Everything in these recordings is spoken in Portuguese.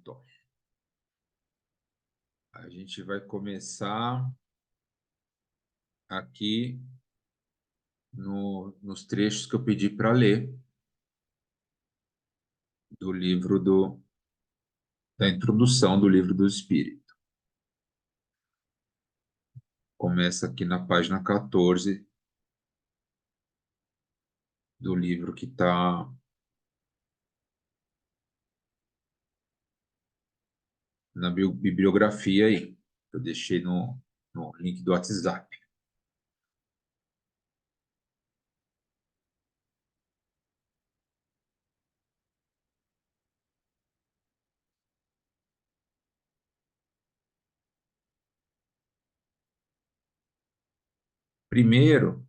Pronto. A gente vai começar aqui nos trechos que eu pedi para ler do livro da introdução do Livro do Espírito. Começa aqui na página 14 do livro que está na bibliografia aí. Eu deixei no link do WhatsApp. Primeiro,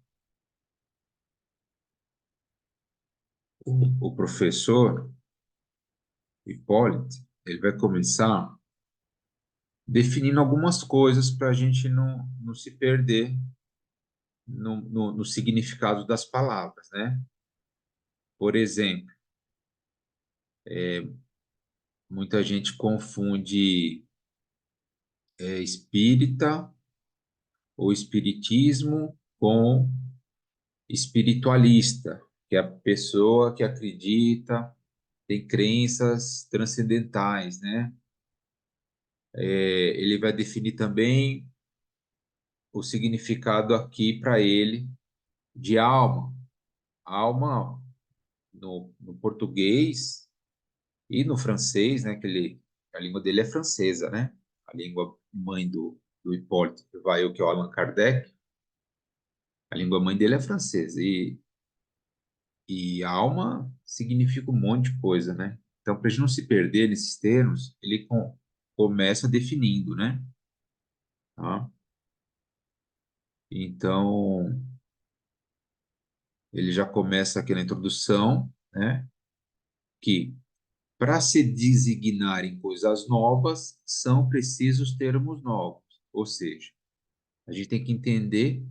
o professor Hipólito, ele vai começar definindo algumas coisas para a gente não se perder no significado das palavras, né? Por exemplo, muita gente confunde espírita ou espiritismo com espiritualista, que é a pessoa que acredita, tem crenças transcendentais, né? Ele vai definir também o significado aqui para ele de alma. Alma no português e no francês, né? A língua dele é francesa, né? A língua mãe do Hipólito Rivail, que é o Allan Kardec, a língua mãe dele é francesa. E alma significa um monte de coisa, né? Então, para a gente não se perder nesses termos, ele começa definindo, né? Tá? Então, ele já começa aqui na introdução, né? Que para se designarem coisas novas, são precisos termos novos. Ou seja, a gente tem que entender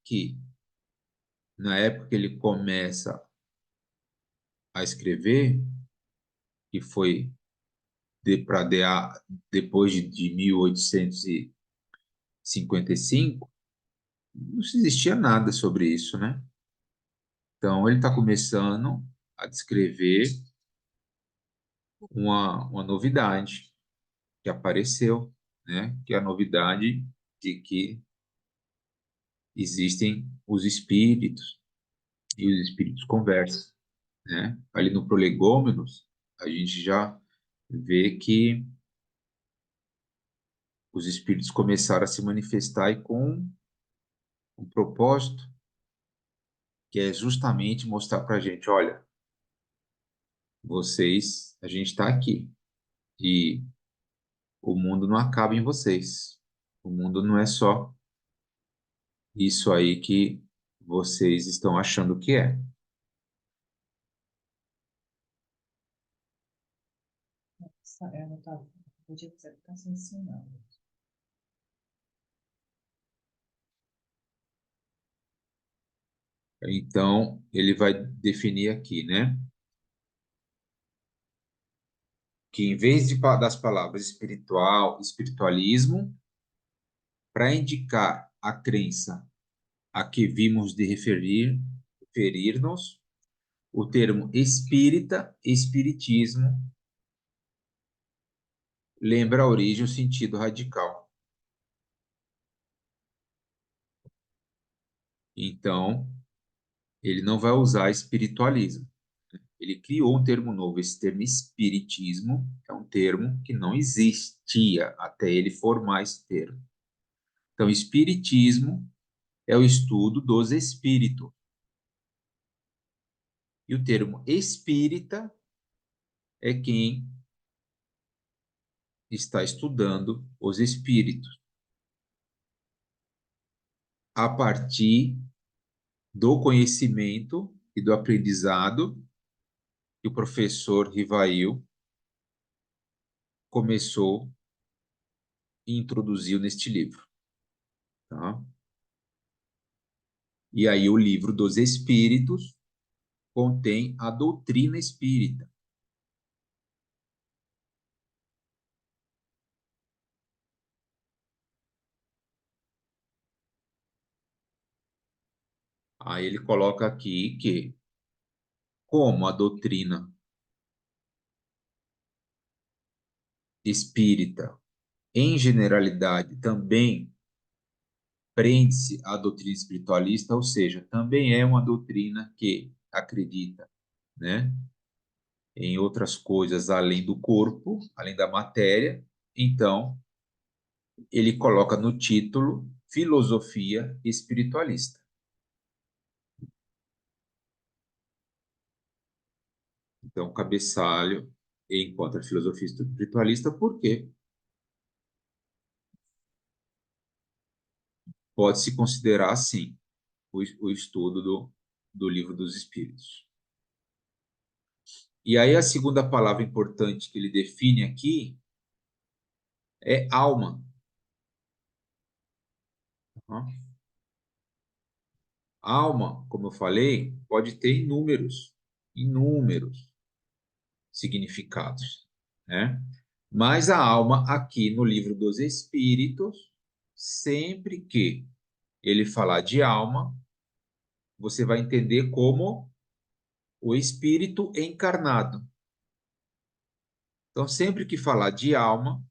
que na época que ele começa a escrever, que foi depois de 1855, não se existia nada sobre isso, né? Então, ele está começando a descrever uma novidade que apareceu, né? Que é a novidade de que existem os espíritos e os espíritos conversam, né? Ali no Prolegômenos, a gente já vê que os espíritos começaram a se manifestar e com um propósito que é justamente mostrar para a gente, olha, vocês, a gente está aqui e o mundo não acaba em vocês. O mundo não é só isso aí que vocês estão achando que é. Eu não estava. Podia dizer que está se ensinando. Então, ele vai definir aqui, né? Que em vez das palavras espiritual, espiritualismo, para indicar a crença a que vimos de referir-nos, o termo espírita, espiritismo, lembra a origem e o sentido radical. Então, ele não vai usar espiritualismo. Ele criou um termo novo. Esse termo espiritismo é um termo que não existia até ele formar esse termo. Então, espiritismo é o estudo dos espíritos. E o termo espírita é quem está estudando os espíritos a partir do conhecimento e do aprendizado que o professor Rivail começou e introduziu neste livro. Tá? E aí o livro dos Espíritos contém a doutrina espírita. Aí ele coloca aqui que, como a doutrina espírita, em generalidade, também prende-se à doutrina espiritualista, ou seja, também é uma doutrina que acredita, né, em outras coisas além do corpo, além da matéria. Então, ele coloca no título Filosofia Espiritualista. Então, cabeçalho encontra a filosofia espiritualista porque pode-se considerar, assim, o estudo do Livro dos Espíritos. E aí, a segunda palavra importante que ele define aqui é alma. Tá? Alma, como eu falei, pode ter inúmeros significados, né? Mas a alma, aqui no Livro dos Espíritos, sempre que ele falar de alma, você vai entender como o espírito encarnado. Então, sempre que falar de alma,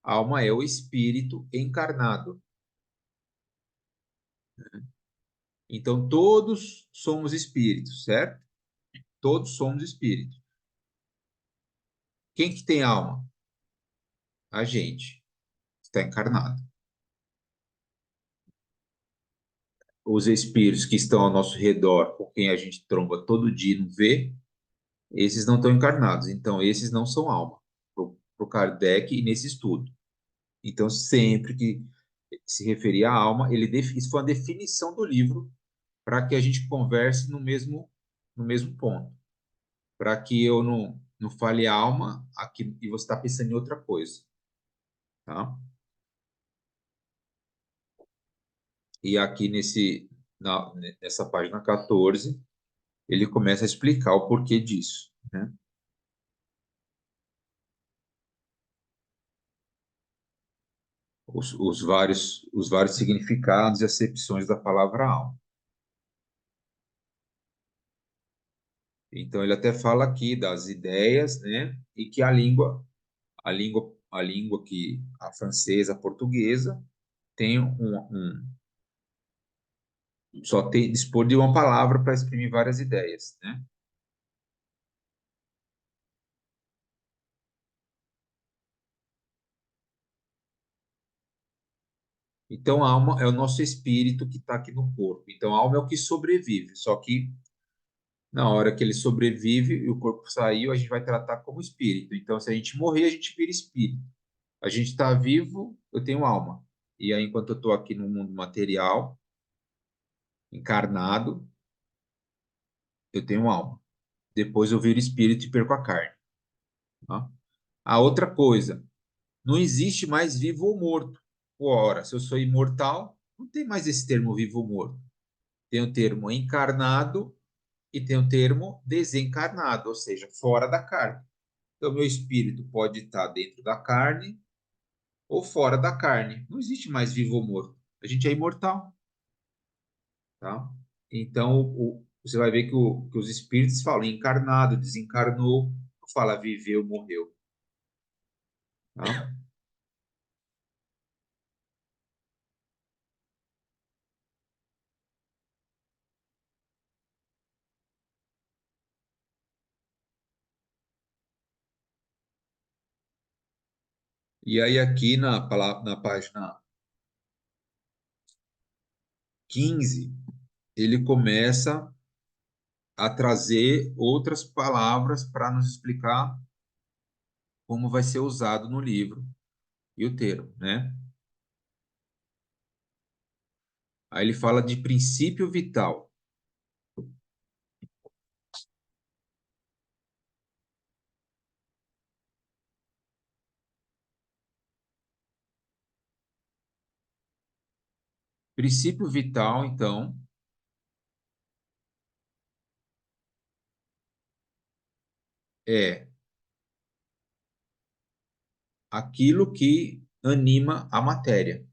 alma é o espírito encarnado. Então, todos somos espíritos, certo? Todos somos espíritos. Quem que tem alma? A gente está encarnado. Os espíritos que estão ao nosso redor, com quem a gente tromba todo dia e não vê, esses não estão encarnados. Então, esses não são alma, para o Kardec e nesse estudo. Então, sempre que se referir à alma, isso foi uma definição do livro para que a gente converse no mesmo ponto. Para que eu não fale alma aqui, e você está pensando em outra coisa. Tá? E aqui nessa página 14, ele começa a explicar o porquê disso, né? Os vários significados e acepções da palavra alma. Então, ele até fala aqui das ideias, né? E que a língua que a francesa, a portuguesa, tem só tem dispor de uma palavra para exprimir várias ideias, né? Então, a alma é o nosso espírito que está aqui no corpo. Então, a alma é o que sobrevive. Só que na hora que ele sobrevive e o corpo saiu, a gente vai tratar como espírito. Então, se a gente morrer, a gente vira espírito. A gente está vivo, eu tenho alma. E aí, enquanto eu estou aqui no mundo material, encarnado, eu tenho alma. Depois eu viro espírito e perco a carne. Tá? A outra coisa, não existe mais vivo ou morto. Ora, se eu sou imortal, não tem mais esse termo vivo ou morto. Tem o termo encarnado e tem o termo desencarnado, ou seja, fora da carne. Então, meu espírito pode estar dentro da carne ou fora da carne. Não existe mais vivo ou morto. A gente é imortal, tá? Então, você vai ver que os espíritos falam encarnado, desencarnou, não fala viveu, morreu, tá? E aí aqui na página 15 ele começa a trazer outras palavras para nos explicar como vai ser usado no livro e o termo, né? Aí ele fala de princípio vital. Princípio vital, então, é aquilo que anima a matéria.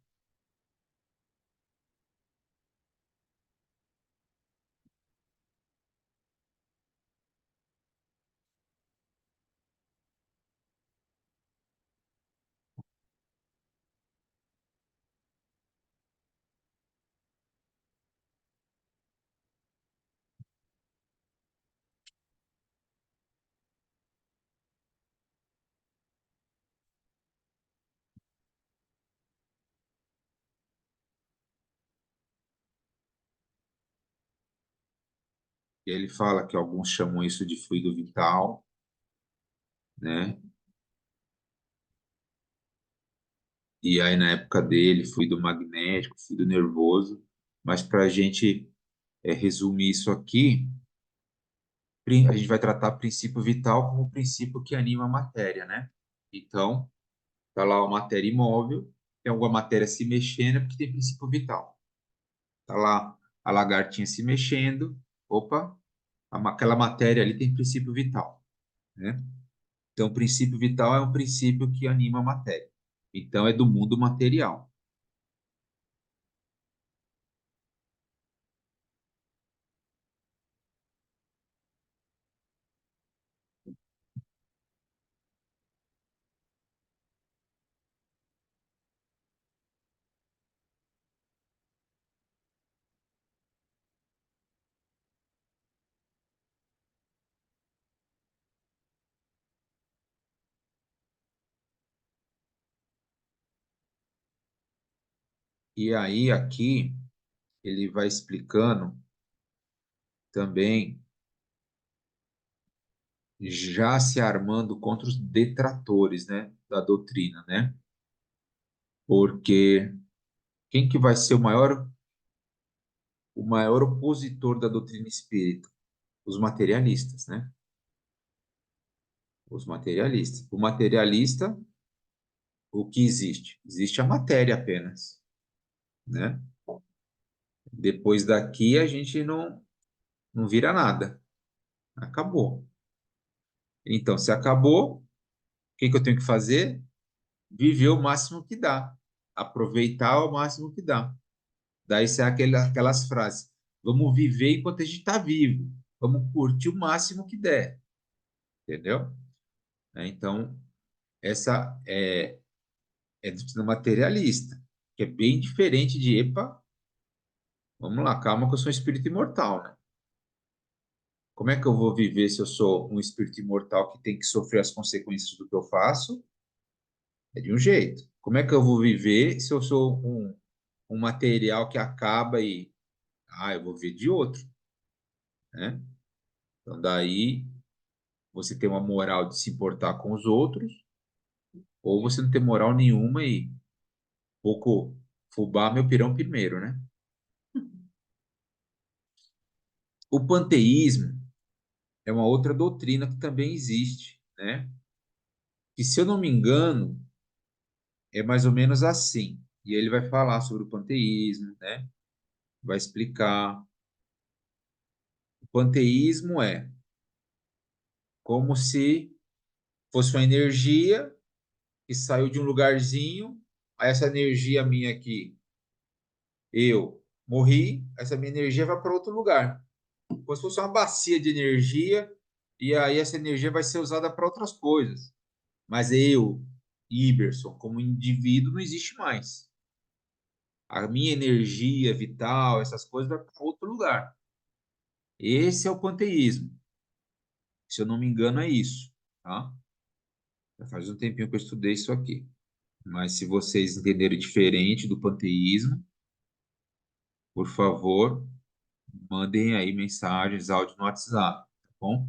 E ele fala que alguns chamam isso de fluido vital, né? E aí, na época dele, fluido magnético, fluido nervoso. Mas para a gente resumir isso aqui, a gente vai tratar princípio vital como o princípio que anima a matéria, né? Então, tá lá a matéria imóvel, tem alguma matéria se mexendo, é porque tem princípio vital. Tá lá a lagartinha se mexendo, opa, aquela matéria ali tem princípio vital, né? Então, o princípio vital é um princípio que anima a matéria. Então, é do mundo material. E aí, aqui, ele vai explicando também, já se armando contra os detratores, né, da doutrina, né? Porque quem que vai ser o maior opositor da doutrina espírita? Os materialistas, né? Os materialistas. O materialista, o que existe? Existe a matéria apenas, né? Depois daqui a gente não vira nada. Acabou. Então, se acabou, o que que eu tenho que fazer? Viver o máximo que dá. Aproveitar o máximo que dá. Daí sai aquelas frases. Vamos viver enquanto a gente está vivo. Vamos curtir o máximo que der. Entendeu? Então, essa é doutrina materialista, que é bem diferente de, epa, vamos lá, calma que eu sou um espírito imortal, né? Como é que eu vou viver se eu sou um espírito imortal que tem que sofrer as consequências do que eu faço? É de um jeito. Como é que eu vou viver se eu sou um material que acaba e, eu vou viver de outro, né? Então, daí, você tem uma moral de se importar com os outros, ou você não tem moral nenhuma e pouco fubá meu pirão primeiro, né? O panteísmo é uma outra doutrina que também existe, né? Que, se eu não me engano, é mais ou menos assim. E ele vai falar sobre o panteísmo, né? Vai explicar. O panteísmo é como se fosse uma energia que saiu de um lugarzinho, aí essa energia minha aqui, eu morri, essa minha energia vai para outro lugar. Como se fosse uma bacia de energia, e aí essa energia vai ser usada para outras coisas. Mas eu, Iberson, como indivíduo, não existe mais. A minha energia vital, essas coisas, vai para outro lugar. Esse é o panteísmo. Se eu não me engano, é isso, tá? Já faz um tempinho que eu estudei isso aqui. Mas se vocês entenderem diferente do panteísmo, por favor, mandem aí mensagens, áudio no WhatsApp, tá bom?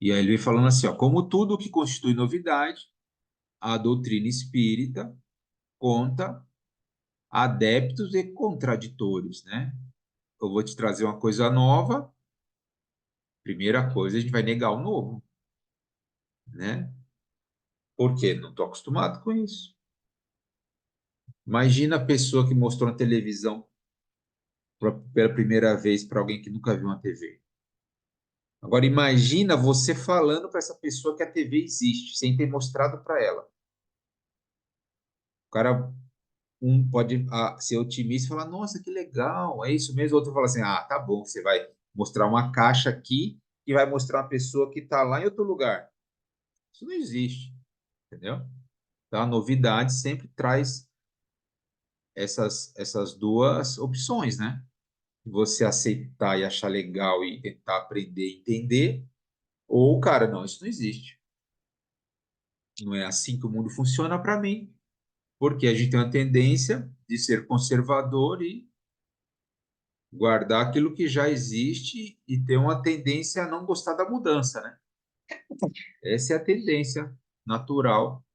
E aí ele vem falando assim, ó, como tudo que constitui novidade, a doutrina espírita conta adeptos e contraditores, né? Eu vou te trazer uma coisa nova, primeira coisa, a gente vai negar o novo, né? Por quê? Não estou acostumado com isso. Imagina a pessoa que mostrou na televisão pela primeira vez para alguém que nunca viu uma TV. Agora imagina você falando para essa pessoa que a TV existe, sem ter mostrado para ela. O cara pode ser otimista e falar, nossa, que legal, é isso mesmo. Outro fala assim, tá bom, você vai mostrar uma caixa aqui e vai mostrar uma pessoa que está lá em outro lugar. Isso não existe, entendeu? Então, a novidade sempre traz essas duas opções, né? Você aceitar e achar legal e tentar aprender e entender, ou, cara, não, isso não existe. Não é assim que o mundo funciona para mim. Porque a gente tem uma tendência de ser conservador e guardar aquilo que já existe e ter uma tendência a não gostar da mudança, né? Essa é a tendência natural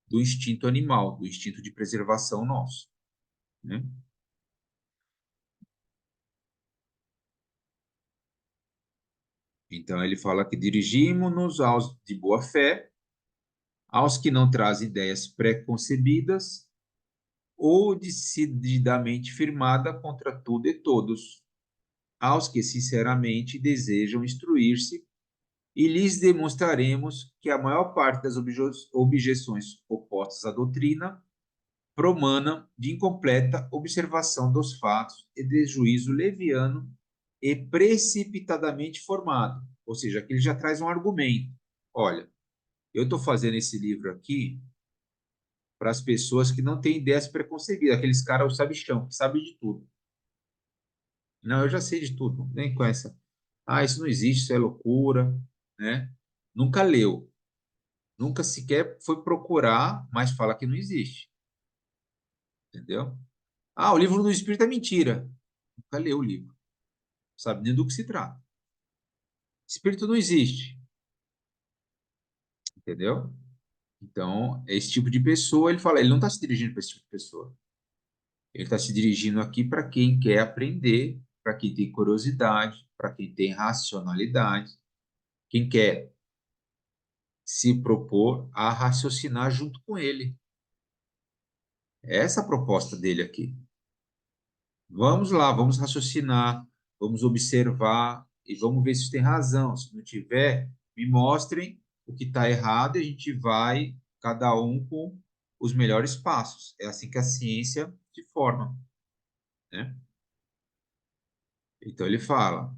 do instinto animal, do instinto de preservação nosso, né? Então ele fala que dirigimos-nos aos de boa fé, aos que não trazem ideias pré-concebidas ou decididamente firmada contra tudo e todos, aos que sinceramente desejam instruir-se, e lhes demonstraremos que a maior parte das objeções opostas à doutrina promanam de incompleta observação dos fatos e de juízo leviano e precipitadamente formado. Ou seja, aqui ele já traz um argumento. Olha, eu estou fazendo esse livro aqui para as pessoas que não têm ideias preconcebidas, aqueles caras, o sabichão, que sabem de tudo. Não, eu já sei de tudo, nem com essa. Ah, isso não existe, isso é loucura, né? Nunca leu, nunca sequer foi procurar, mas fala que não existe, entendeu? Ah, o livro do Espírito é mentira. Nunca leu o livro, sabe nem do que se trata. Espírito não existe, entendeu? Então, esse tipo de pessoa, ele fala, ele não está se dirigindo para esse tipo de pessoa. Ele está se dirigindo aqui para quem quer aprender, para quem tem curiosidade, para quem tem racionalidade, quem quer se propor a raciocinar junto com ele. Essa é a proposta dele aqui. Vamos lá, vamos raciocinar, vamos observar e vamos ver se tem razão. Se não tiver, me mostrem o que está errado e a gente vai, cada um com os melhores passos. É assim que a ciência se forma, né? Então ele fala: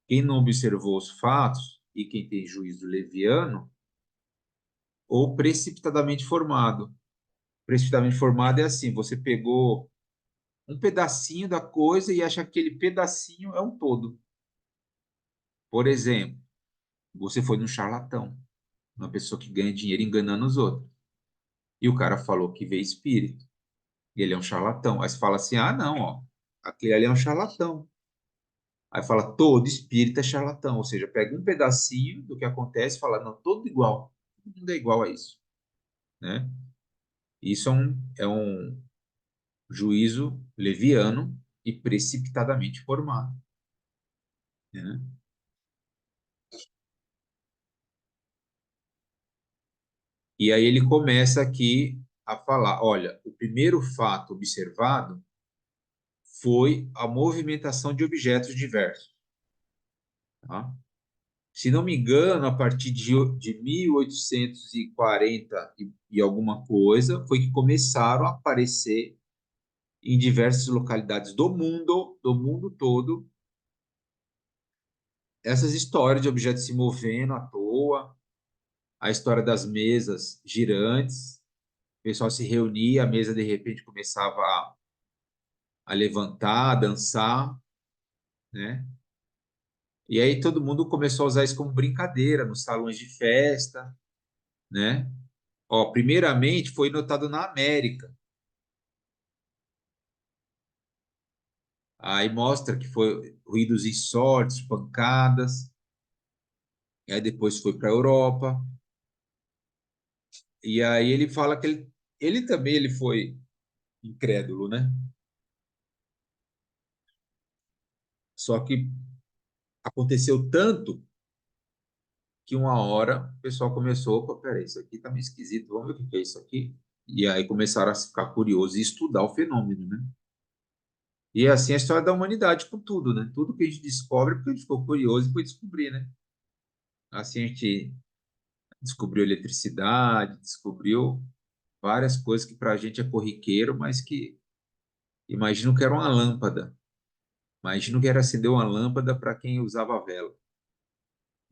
quem não observou os fatos e quem tem juízo leviano, ou precipitadamente formado. Precipitadamente formado é assim: você pegou um pedacinho da coisa e acha que aquele pedacinho é um todo. Por exemplo, você foi num charlatão, uma pessoa que ganha dinheiro enganando os outros. E o cara falou que vê espírito. E ele é um charlatão. Aí você fala assim: ah, não, ó, aquele ali é um charlatão. Aí fala: todo espírito é charlatão. Ou seja, pega um pedacinho do que acontece e fala: não, todo igual. Todo mundo é igual a isso, né? Isso é um juízo leviano e precipitadamente formado, né? E aí ele começa aqui a falar: olha, o primeiro fato observado foi a movimentação de objetos diversos. Tá? Se não me engano, a partir de 1840 e alguma coisa, foi que começaram a aparecer em diversas localidades do mundo todo, essas histórias de objetos se movendo à toa, a história das mesas girantes, o pessoal se reunia, a mesa de repente começava a levantar, a dançar, né? E aí todo mundo começou a usar isso como brincadeira nos salões de festa, né? Ó, primeiramente foi notado na América. Aí mostra que foi ruídos insólitos, pancadas. E aí depois foi para a Europa. E aí ele fala que ele também ele foi incrédulo, né? Só que aconteceu tanto que uma hora o pessoal começou, opa, peraí, isso aqui tá meio esquisito, vamos ver o que que é isso aqui. E aí começaram a ficar curiosos e estudar o fenômeno, né? E assim é a história da humanidade com tudo, né? Tudo que a gente descobre é porque a gente ficou curioso e foi descobrir, né? Assim a gente descobriu eletricidade, descobriu várias coisas que para a gente é corriqueiro, mas que imagino que era uma lâmpada. Imagino que era acender uma lâmpada para quem usava vela.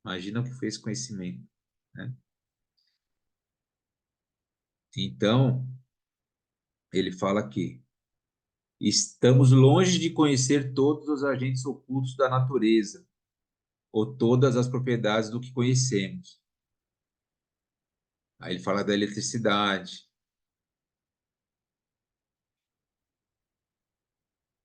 Imagina o que foi esse conhecimento, né? Então, ele fala aqui: estamos longe de conhecer todos os agentes ocultos da natureza, ou todas as propriedades do que conhecemos. Aí ele fala da eletricidade,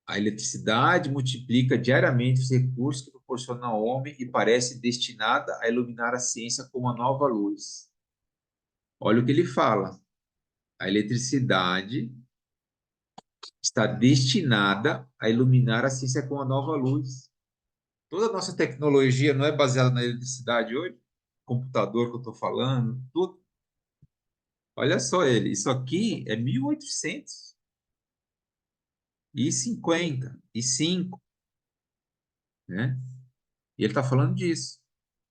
A eletricidade multiplica diariamente os recursos que proporciona ao homem e parece destinada a iluminar a ciência com uma nova luz. Olha o que ele fala. A eletricidade está destinada a iluminar a ciência com uma nova luz. Toda a nossa tecnologia não é baseada na eletricidade hoje? Computador que eu estou falando, tudo. Olha só ele, isso aqui é 1855, né? E ele está falando disso.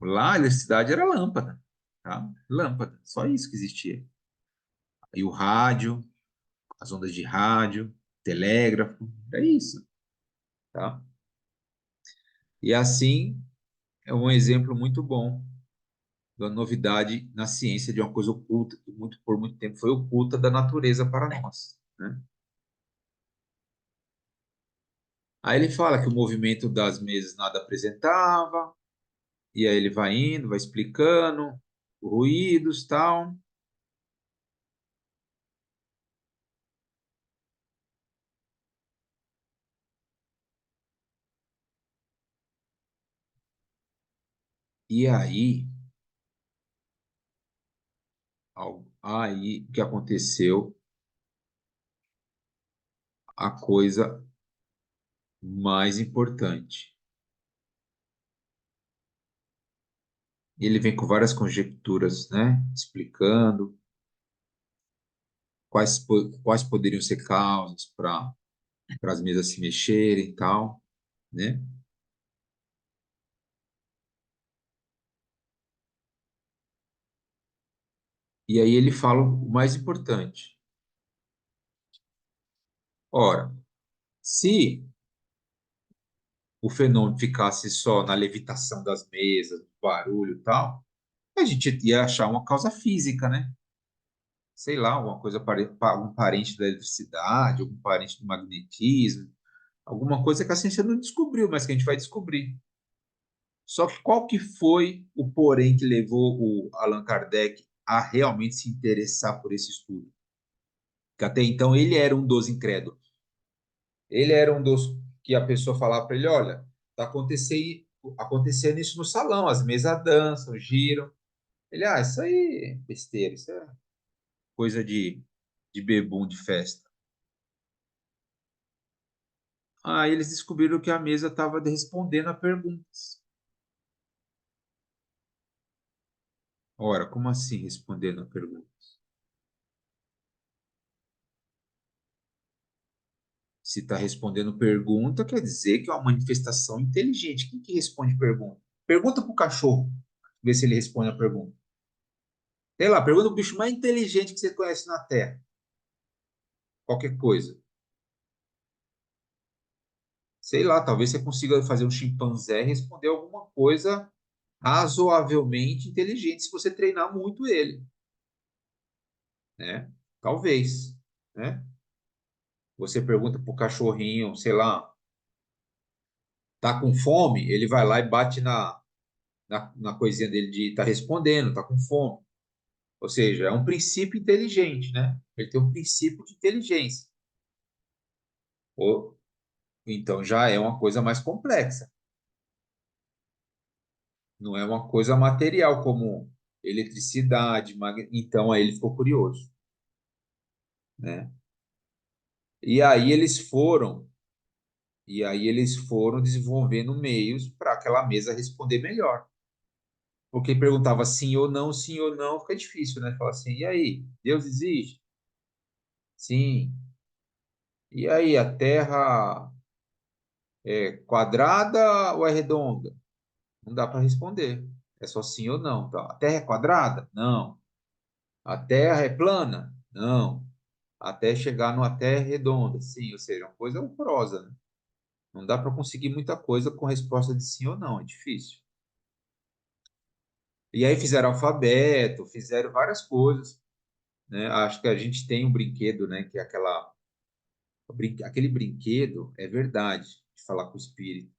Lá a eletricidade era lâmpada, tá? Lâmpada, só isso que existia. E o rádio, as ondas de rádio, telégrafo, é isso, tá? E assim é um exemplo muito bom da novidade na ciência de uma coisa oculta, que por muito tempo foi oculta da natureza para nós, né? Aí ele fala que o movimento das mesas nada apresentava, e aí ele vai indo, vai explicando, ruídos, tal. E aí o que aconteceu, a coisa mais importante. Ele vem com várias conjecturas, né? Explicando quais poderiam ser causas para as mesas se mexerem e tal, né? E aí ele fala o mais importante. Ora, se o fenômeno ficasse só na levitação das mesas, barulho e tal, a gente ia achar uma causa física, né? Sei lá, alguma coisa, algum parente da eletricidade, algum parente do magnetismo, alguma coisa que a ciência não descobriu, mas que a gente vai descobrir. Só que qual que foi o porém que levou o Allan Kardec a realmente se interessar por esse estudo? Que até então ele era um dos incrédulos. Ele era um dos que a pessoa falava para ele, olha, está acontecendo isso no salão, as mesas dançam, giram. Ele, isso aí é besteira, isso é coisa de bebum de festa. Aí eles descobriram que a mesa estava respondendo a perguntas. Ora, como assim respondendo a perguntas? Se está respondendo pergunta, quer dizer que é uma manifestação inteligente. Quem que responde pergunta? Pergunta para o cachorro, ver se ele responde a pergunta. Sei lá, pergunta o bicho mais inteligente que você conhece na Terra. Qualquer coisa. Sei lá, talvez você consiga fazer um chimpanzé responder alguma coisa razoavelmente inteligente se você treinar muito ele, né? Talvez, né? Você pergunta pro cachorrinho, sei lá, tá com fome? Ele vai lá e bate na coisinha dele de tá respondendo, tá com fome. Ou seja, é um princípio inteligente, né? Ele tem um princípio de inteligência. Ou, então já é uma coisa mais complexa. Não é uma coisa material como eletricidade, então aí ele ficou curioso, né? E aí eles foram, e aí eles foram desenvolvendo meios para aquela mesa responder melhor. Porque perguntava sim ou não, fica difícil, né? Falar assim, e aí, Deus existe? Sim. E aí, a Terra é quadrada ou é redonda? Não dá para responder. É só sim ou não. Tá? A Terra é quadrada? Não. A Terra é plana? Não. Até chegar numa Terra redonda? Sim. Ou seja, uma coisa horrorosa, né? Não dá para conseguir muita coisa com resposta de sim ou não. É difícil. E aí fizeram alfabeto, fizeram várias coisas, né? Acho que a gente tem um brinquedo, né? Que é aquele brinquedo é verdade, de falar com o espírito,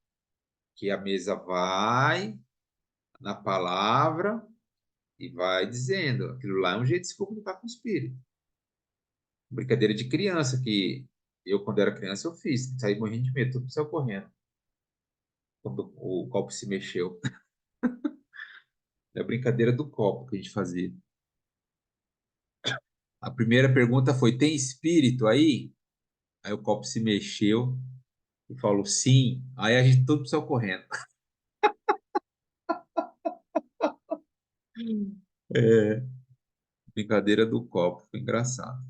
que a mesa vai na palavra e vai dizendo. Aquilo lá é um jeito de se comunicar com o espírito. Brincadeira de criança que Eu, quando era criança, eu fiz. Saí morrendo de medo, tudo saiu correndo. Quando o copo se mexeu. É a brincadeira do copo que a gente fazia. A primeira pergunta foi: tem espírito aí? Aí o copo se mexeu e falou sim. Aí a gente tudo saiu correndo. É, brincadeira do copo. Foi engraçado.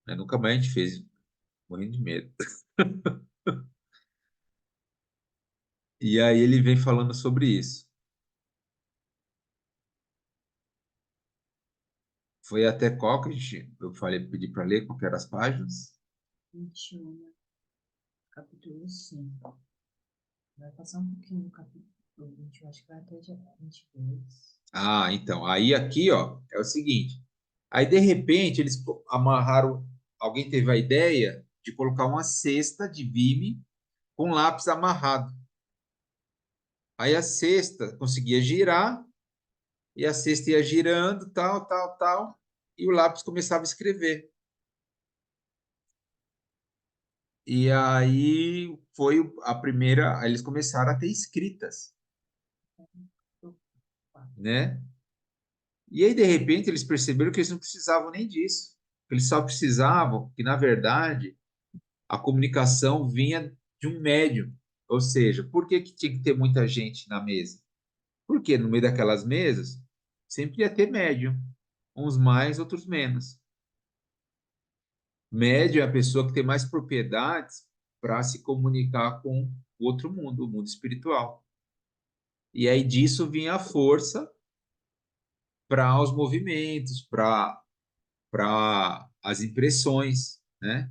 Mas nunca mais a gente fez. Morrendo de medo. E aí ele vem falando sobre isso. Foi até qual que a gente, eu falei, pedi para ler, qual que eram as páginas? 21, capítulo 5. Vai passar um pouquinho no capítulo 20, eu acho que vai até dia 22. Ah, então, aí aqui, ó, é o seguinte. Aí, de repente, eles amarraram, alguém teve a ideia de colocar uma cesta de vime com lápis amarrado. Aí a cesta conseguia girar, e a cesta ia girando, tal, tal, tal, e o lápis começava a escrever. E aí foi a primeira, aí eles começaram a ter escritas, né? E aí, de repente, eles perceberam que eles não precisavam nem disso. Eles só precisavam que, na verdade, a comunicação vinha de um médium. Ou seja, por que que tinha que ter muita gente na mesa? Porque no meio daquelas mesas sempre ia ter médium, uns mais, outros menos. Médium é a pessoa que tem mais propriedades para se comunicar com o outro mundo, o mundo espiritual. E aí disso vinha a força para os movimentos, para as impressões, né?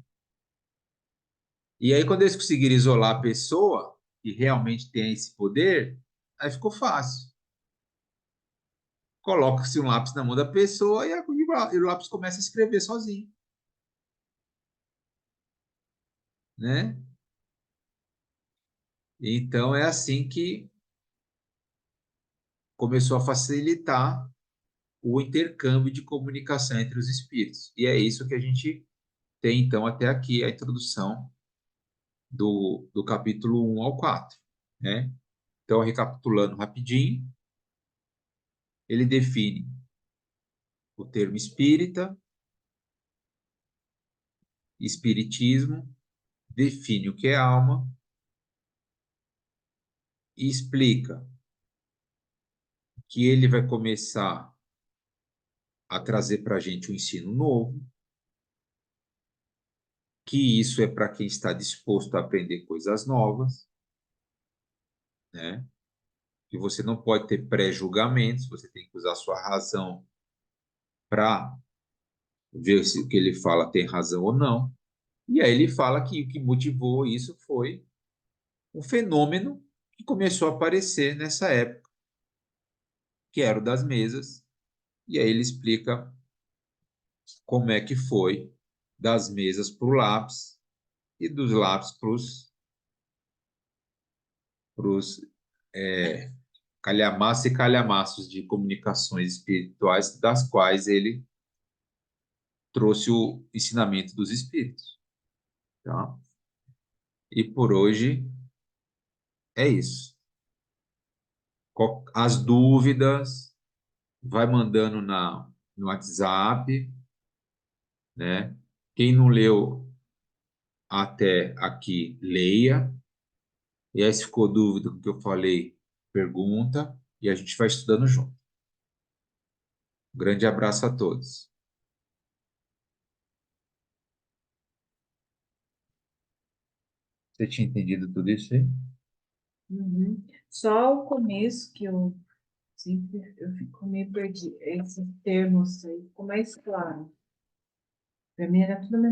E aí, quando eles conseguiram isolar a pessoa, que realmente tem esse poder, aí ficou fácil. Coloca-se um lápis na mão da pessoa e o lápis começa a escrever sozinho, né? Então, é assim que começou a facilitar o intercâmbio de comunicação entre os espíritos. E é isso que a gente tem, então, até aqui, a introdução do capítulo 1 ao 4, né? Então, recapitulando rapidinho, ele define o termo espírita, espiritismo, define o que é alma e explica que ele vai começar a trazer para a gente um ensino novo, que isso é para quem está disposto a aprender coisas novas, né? Que você não pode ter pré-julgamentos, você tem que usar a sua razão para ver se o que ele fala tem razão ou não. E aí ele fala que o que motivou isso foi um fenômeno que começou a aparecer nessa época, que era o das mesas. E aí ele explica como é que foi das mesas para o lápis e dos lápis para os calhamaços e calhamaços de comunicações espirituais, das quais ele trouxe o ensinamento dos espíritos. Tá? E por hoje é isso. As dúvidas, vai mandando no WhatsApp, né? Quem não leu até aqui, leia. E aí, se ficou dúvida do que eu falei, pergunta e a gente vai estudando junto. Um grande abraço a todos. Você tinha entendido tudo isso aí? Uhum. Só o começo que eu fico meio perdido. Esses termos aí ficou mais claro. Para mim era tudo